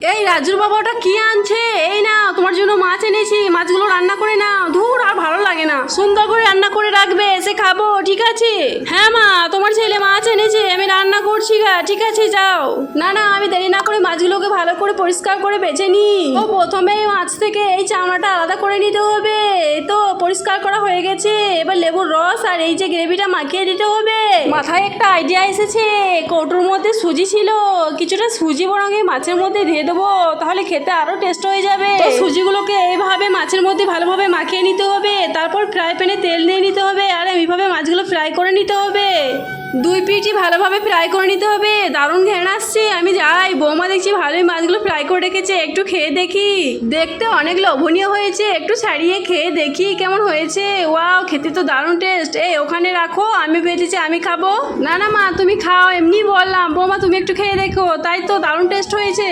এই রাজুর বাবা ওটা কি আনছে? এই না তোমার জন্য মাছ এনেছি, মাছগুলো রান্না করে নাও। ধুর, আর ভালো লাগে না। সুন্দর করে রান্না করে রাখবে, এসে খাবো, ঠিক আছে? হ্যাঁ মা, তোমার ছেলে মাছ এনেছে, আমি রান্না করছি গা, ঠিক আছে যাও। না না, আমি দেরি না করে মাছগুলোকে ভালো করে পরিষ্কার করে বেছে নি। ও প্রথমে মাছ থেকে এই চামড়াটা আলাদা করে নিতে হবে। এই তো পরিষ্কার করা হয়ে গেছে। এবার লেবুর রস আর এই যে গ্রেভিটা মাখিয়ে দিতে হবে। মাথায় একটা আইডিয়া এসেছে। কৌটোর মধ্যে সুজি ছিল, কিছুটা সুজি বরং এই মাছের মধ্যে দিয়ে দেবো, তাহলে খেতে আরো টেস্ট হয়ে যাবে। তো সুজিগুলোকে এইভাবে মাছের মধ্যে ভালোভাবে মাখিয়ে নিতে হবে, তারপর ফ্রাই প্যানে তেল দিয়ে নিতে হবে আর এইভাবে মাছগুলো ফ্রাই করে নিতে হবে। দুই পিঠই ভালোভাবে ফ্রাই করে নিতে হবে। দারুণ ঘ্রাণ আসছে, আমি যাই। বৌমা দেখছি ভালোই মাছগুলো ফ্রাই করে রেখেছে, একটু খেয়ে দেখি। দেখতে অনেক লোভনীয় হয়েছে, একটু ছাড়িয়ে খেয়ে দেখি কেমন হয়েছে। ওয়াও, খেতে তো দারুণ টেস্ট। এই ওখানে রাখো, আমি বেঁচেছি, আমি খাবো। না না মা, তুমি খাও, এমনি বললাম। বৌমা তুমি একটু খেয়ে দেখো, তাই তো দারুণ টেস্ট হয়েছে।